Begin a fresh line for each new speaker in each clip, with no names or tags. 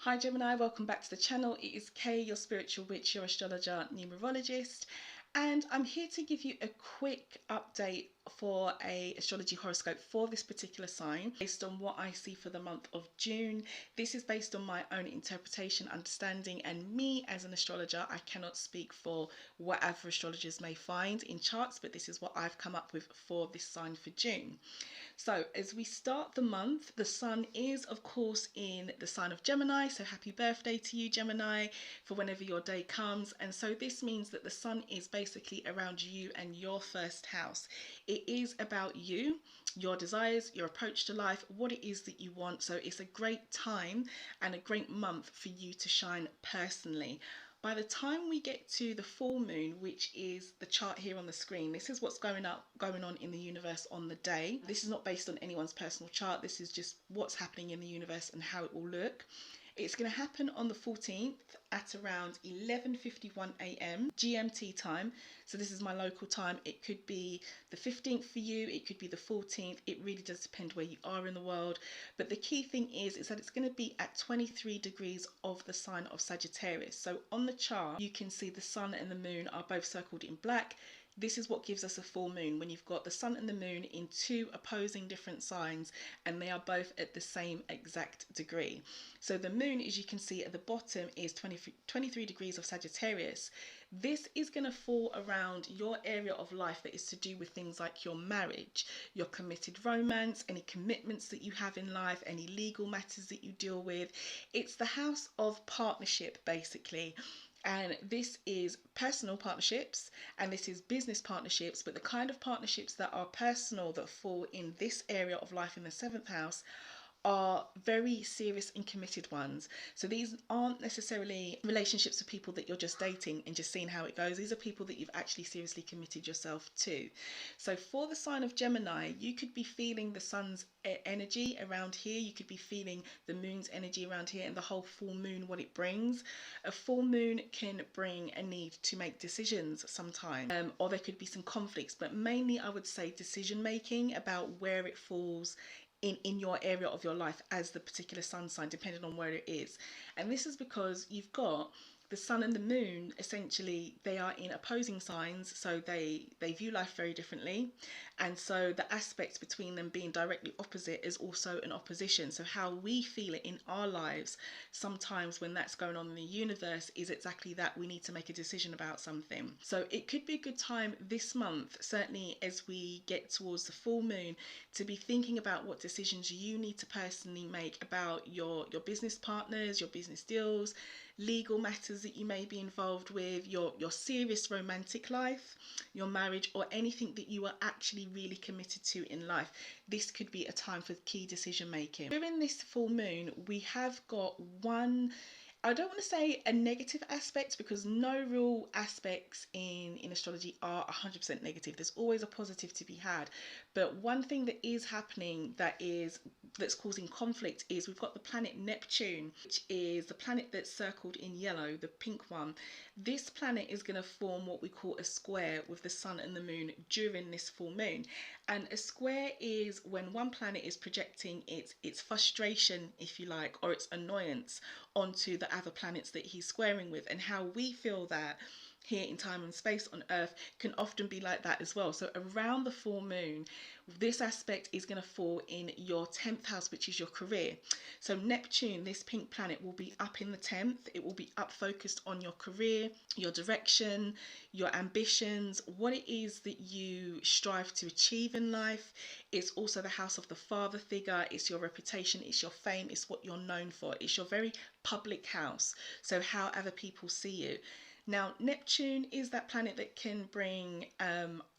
Hi Gemini, welcome back to the channel. It is Kay, your spiritual witch, your astrologer, numerologist, and I'm here to give you a quick update for a astrology horoscope for this particular sign based on what I see for the month of June. This is based on my own interpretation, understanding, and me as an astrologer. I cannot speak for what other astrologers may find in charts, but this is what I've come up with for this sign for June. So as we start the month, the sun is of course in the sign of Gemini, so happy birthday to you Gemini for whenever your day comes. And so this means that the sun is basically around you and your first house. It is about you, your desires, your approach to life, what it is that you want. So it's a great time and a great month for you to shine personally. By the time we get to the full moon, which is the chart here on the screen, this is what's going on in the universe on the day. This is not based on anyone's personal chart. This is just what's happening in the universe and how it will look. It's going to happen on the 14th at around 11:51 a.m. GMT time. So this is my local time. It could be the 15th for you. It could be the 14th. It really does depend where you are in the world. But the key thing is that it's going to be at 23 degrees of the sign of Sagittarius. So on the chart, you can see the sun and the moon are both circled in black. This is what gives us a full moon, when you've got the sun and the moon in two opposing different signs and they are both at the same exact degree. So the moon, as you can see at the bottom, is 23 degrees of Sagittarius. This is going to fall around your area of life that is to do with things like your marriage, your committed romance, any commitments that you have in life, any legal matters that you deal with. It's the house of partnership basically. And this is personal partnerships and this is business partnerships, but the kind of partnerships that are personal that fall in this area of life in the 7th house are very serious and committed ones. So these aren't necessarily relationships with people that you're just dating and just seeing how it goes. These are people that you've actually seriously committed yourself to. So for the sign of Gemini, you could be feeling the sun's energy around here. You could be feeling the moon's energy around here and the whole full moon, what it brings. A full moon can bring a need to make decisions sometimes, or there could be some conflicts, but mainly I would say decision making about where it falls in your area of your life as the particular sun sign, depending on where it is. And this is because you've got the sun and the moon, essentially they are in opposing signs, so they view life very differently, and so the aspect between them being directly opposite is also an opposition. So how we feel it in our lives sometimes when that's going on in the universe is exactly that. We need to make a decision about something. So it could be a good time this month, certainly as we get towards the full moon, to be thinking about what decisions you need to personally make about your business partners, your business deals, legal matters that you may be involved with, your serious romantic life, your marriage, or anything that you are actually really committed to in life. This could be a time for key decision making. During this full moon, we have got one, I don't want to say a negative aspect, because no real aspects in astrology are 100% negative. There's always a positive to be had. But one thing that is happening that's causing conflict is we've got the planet Neptune, which is the planet that's circled in yellow, the pink one. This planet is going to form what we call a square with the sun and the moon during this full moon. And a square is when one planet is projecting its frustration, if you like, or its annoyance onto the other planets that he's squaring with. And how we feel that here in time and space on Earth can often be like that as well. So around the full moon, this aspect is going to fall in your 10th house, which is your career. So Neptune, this pink planet, will be up in the 10th. It will be up focused on your career, your direction, your ambitions, what it is that you strive to achieve in life. It's also the house of the father figure. It's your reputation, it's your fame, it's what you're known for. It's your very public house, so how other people see you. Now, Neptune is that planet that can bring,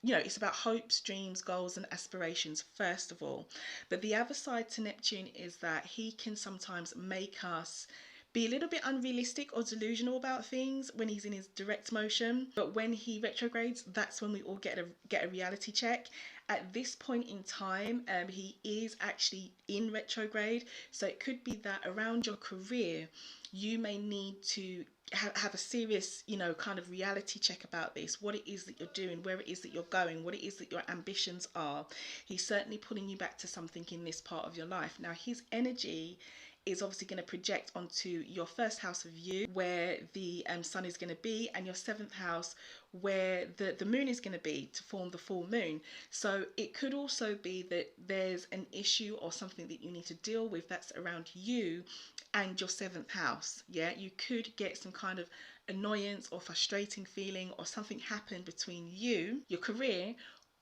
it's about hopes, dreams, goals, and aspirations, first of all. But the other side to Neptune is that he can sometimes make us be a little bit unrealistic or delusional about things when he's in his direct motion. But when he retrogrades, that's when we all get a reality check. At this point in time, he is actually in retrograde. So it could be that around your career, you may need to have a serious, kind of reality check about this, what it is that you're doing, where it is that you're going, what it is that your ambitions are. He's certainly pulling you back to something in this part of your life. Now, his energy is obviously going to project onto your first house of you, where the sun is going to be, and your seventh house, where the moon is going to be, to form the full moon. So it could also be that there's an issue or something that you need to deal with that's around you and your seventh house. Yeah, you could get some kind of annoyance or frustrating feeling, or something happen between you, your career,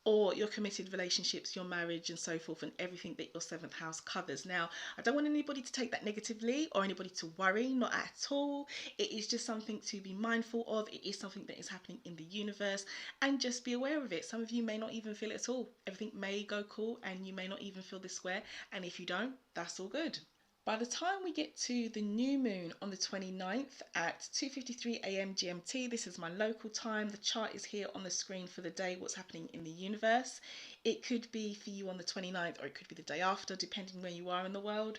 or your committed relationships, your marriage, and so forth, and everything that your seventh house covers. Now, I don't want anybody to take that negatively or anybody to worry, not at all. It is just something to be mindful of. It is something that is happening in the universe, and just be aware of it. Some of you may not even feel it at all. Everything may go cool and you may not even feel this square, and if you don't, that's all good. By the time we get to the new moon on the 29th at 2:53 a.m. GMT, this is my local time. The chart is here on the screen for the day, what's happening in the universe. It could be for you on the 29th, or it could be the day after, depending where you are in the world.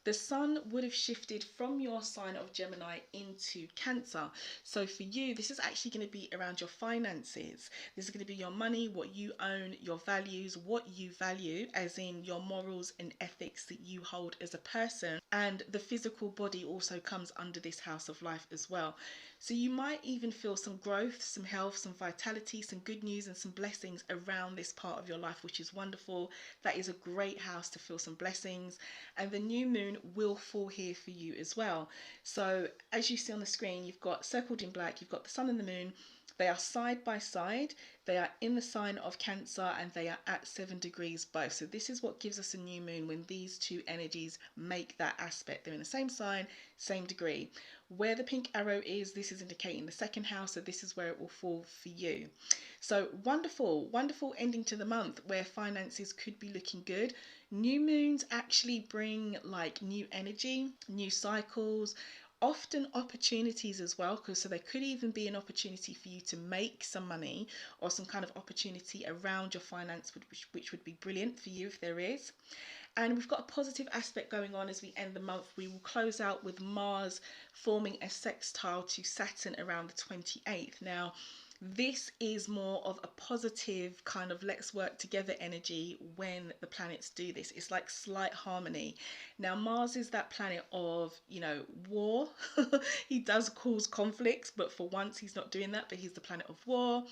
The sun would have shifted from your sign of Gemini into Cancer. So for you, this is actually going to be around your finances. This is going to be your money, what you own, your values, what you value, as in your morals and ethics that you hold as a person. And the physical body also comes under this house of life as well. So you might even feel some growth, some health, some vitality, some good news, and some blessings around this part of your life, which is wonderful. That is a great house to feel some blessings. And the new moon will fall here for you as well. So as you see on the screen, you've got circled in black, you've got the sun and the moon. They are side by side. They are in the sign of Cancer, and they are at 7 degrees both. So this is what gives us a new moon, when these two energies make that aspect. They're in the same sign, same degree. Where the pink arrow is, this is indicating the second house, so this is where it will fall for you. So wonderful, wonderful ending to the month, where finances could be looking good. New moons actually bring like new energy, new cycles, often opportunities as well, because so there could even be an opportunity for you to make some money, or some kind of opportunity around your finance, which would be brilliant for you if there is. And we've got a positive aspect going on as we end the month. We will close out with Mars forming a sextile to Saturn around the 28th. Now, this is more of a positive kind of let's work together energy when the planets do this. It's like slight harmony. Now, Mars is that planet of, you know, war. He does cause conflicts, but for once he's not doing that, but he's the planet of war,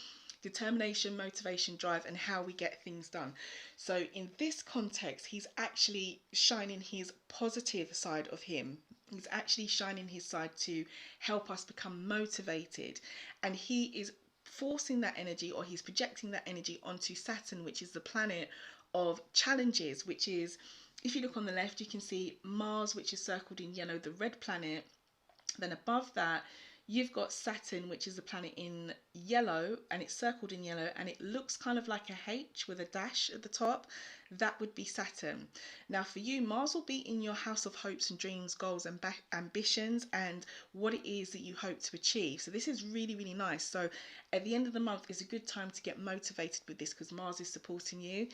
determination, motivation, drive, and how we get things done. So in this context, he's actually shining his positive side of him. He's actually shining his side to help us become motivated. And he is forcing that energy, or he's projecting that energy onto Saturn, which is the planet of challenges, which is, if you look on the left, you can see Mars, which is circled in yellow, the red planet. Then above that, you've got Saturn, which is the planet in yellow, and it's circled in yellow, and it looks kind of like a H with a dash at the top. That would be Saturn. Now for you, Mars will be in your house of hopes and dreams, goals and ambitions, and what it is that you hope to achieve. So this is really, really nice. So at the end of the month is a good time to get motivated with this, because Mars is supporting you.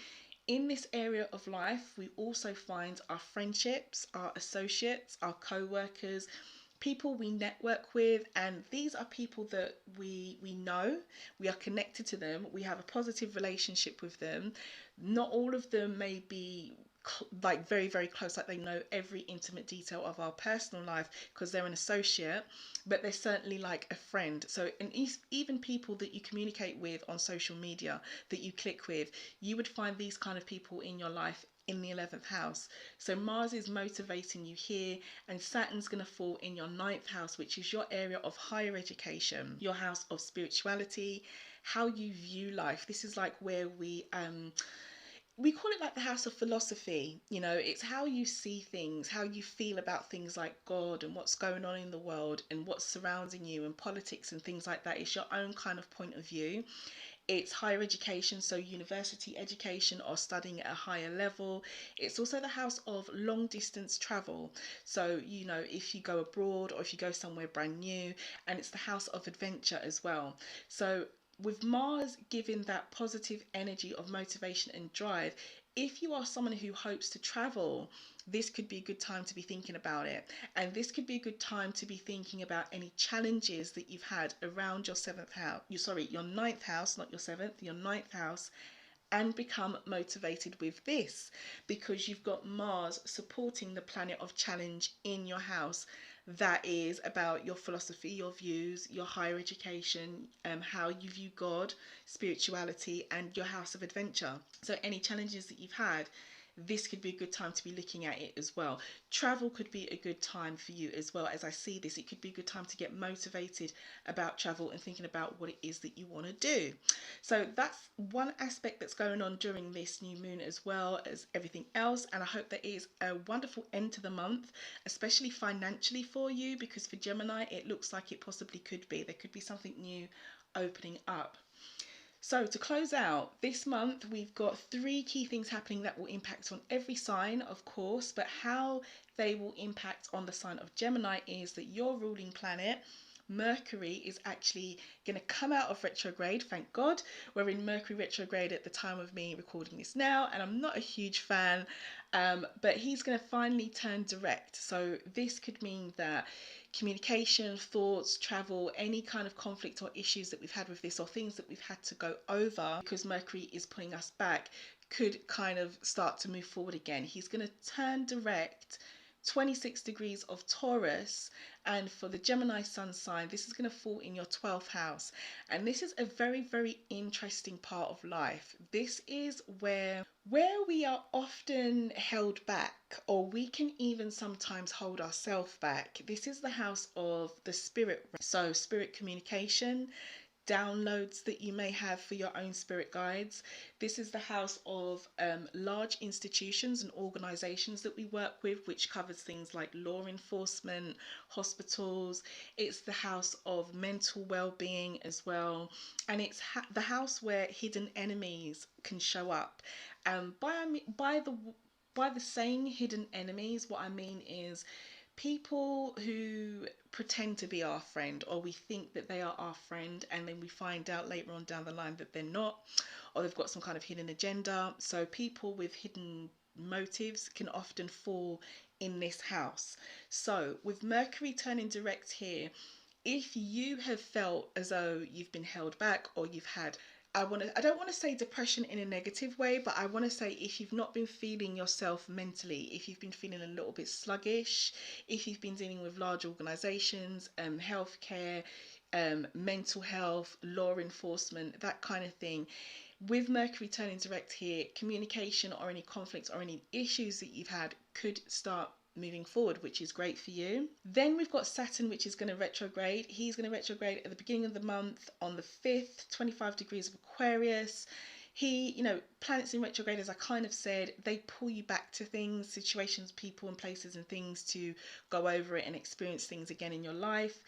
In this area of life, we also find our friendships, our associates, our co-workers, people we network with, and these are people that we know, we are connected to them, we have a positive relationship with them. Not all of them may be like very, very close, like they know every intimate detail of our personal life because they're an associate, but they're certainly like a friend. So, and even people that you communicate with on social media, that you click with, you would find these kind of people in your life in the 11th house. So Mars is motivating you here, and Saturn's going to fall in your 9th house, which is your area of higher education, your house of spirituality, how you view life. This is like where we call it like the house of philosophy. You know, it's how you see things, how you feel about things like God and what's going on in the world and what's surrounding you, and politics and things like that. It's your own kind of point of view. It's higher education, so university education or studying at a higher level. It's also the house of long distance travel. So, you know, if you go abroad or if you go somewhere brand new, and it's the house of adventure as well. So with Mars giving that positive energy of motivation and drive, if you are someone who hopes to travel, this could be a good time to be thinking about it. And this could be a good time to be thinking about any challenges that you've had around your 7th house. Your 9th house, not your 7th, your 9th house, and become motivated with this, because you've got Mars supporting the planet of challenge in your house. That is about your philosophy, your views, your higher education, how you view God, spirituality, and your house of adventure. So any challenges that you've had, this could be a good time to be looking at it as well. Travel could be a good time for you as well. As I see this, it could be a good time to get motivated about travel and thinking about what it is that you want to do. So that's one aspect that's going on during this new moon, as well as everything else. And I hope that is a wonderful end to the month, especially financially for you, because for Gemini, it looks like it possibly could be. There could be something new opening up. So to close out this month, we've got 3 key things happening that will impact on every sign, of course, but how they will impact on the sign of Gemini is that your ruling planet, Mercury, is actually going to come out of retrograde. Thank God. We're in Mercury retrograde at the time of me recording this now, and I'm not a huge fan, but he's going to finally turn direct. So this could mean that communication, thoughts, travel, any kind of conflict or issues that we've had with this, or things that we've had to go over because Mercury is pulling us back, could kind of start to move forward again. He's going to turn direct 26 degrees of Taurus, and for the Gemini sun sign, this is going to fall in your 12th house, and this is a very, very interesting part of life. This is where we are often held back, or we can even sometimes hold ourselves back. This is the house of the spirit, so spirit communication, downloads that you may have for your own spirit guides. This is the house of large institutions and organizations that we work with, which covers things like law enforcement, hospitals. It's the house of mental well-being as well, and it's the house where hidden enemies can show up. By the saying hidden enemies, what I mean is people who pretend to be our friend, or we think that they are our friend, and then we find out later on down the line that they're not, or they've got some kind of hidden agenda. So people with hidden motives can often fall in this house. So with Mercury turning direct here, if you have felt as though you've been held back, or you've had, I don't want to say depression in a negative way, but I want to say if you've not been feeling yourself mentally, if you've been feeling a little bit sluggish, if you've been dealing with large organizations, healthcare, mental health, law enforcement, that kind of thing, with Mercury turning direct here, communication or any conflicts or any issues that you've had could start moving forward, which is great for you. Then we've got Saturn, which is going to retrograde. He's going to retrograde at the beginning of the month on the 5th, 25 degrees of Aquarius. Planets in retrograde, as I kind of said, they pull you back to things, situations, people and places and things, to go over it and experience things again in your life.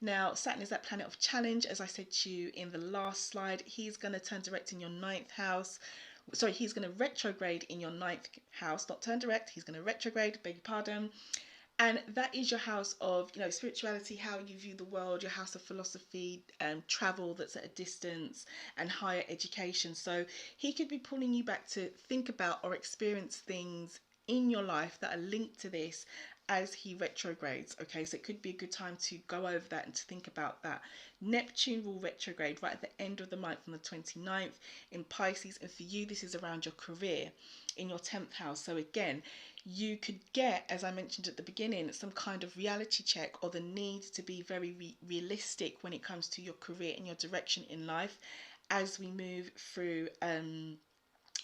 Now, Saturn is that planet of challenge. As I said to you in the last slide, he's going to turn direct in your 9th house. Sorry, he's going to retrograde in your 9th house, not turn direct. He's going to retrograde, beg your pardon. And that is your house of, spirituality, how you view the world, your house of philosophy, travel that's at a distance, and higher education. So he could be pulling you back to think about or experience things in your life that are linked to this as he retrogrades. Okay, so it could be a good time to go over that and to think about that. Neptune will retrograde right at the end of the month on the 29th in Pisces, and for you this is around your career in your 10th house. So again, you could get, as I mentioned at the beginning, some kind of reality check, or the need to be very realistic when it comes to your career and your direction in life as we move through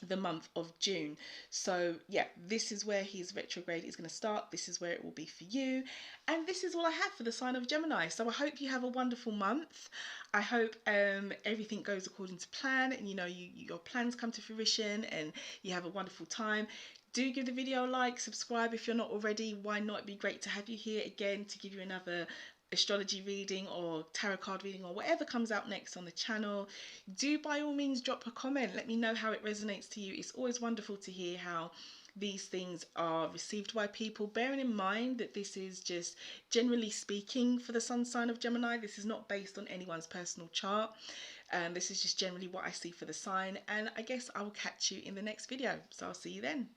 the month of June. So yeah, this is where his retrograde is going to start. This is where it will be for you, and this is all I have for the sign of Gemini. So I hope you have a wonderful month. I hope everything goes according to plan, and your plans come to fruition and you have a wonderful time. Do give the video a like, subscribe if you're not already. Why not? It'd be great to have you here again to give you another astrology reading or tarot card reading or whatever comes out next on the channel. Do by all means drop a comment. Let me know how it resonates to you. It's always wonderful to hear how these things are received by people, bearing in mind that this is just generally speaking for the sun sign of Gemini. This is not based on anyone's personal chart. This is just generally what I see for the sign, and I guess I will catch you in the next video. So I'll see you then.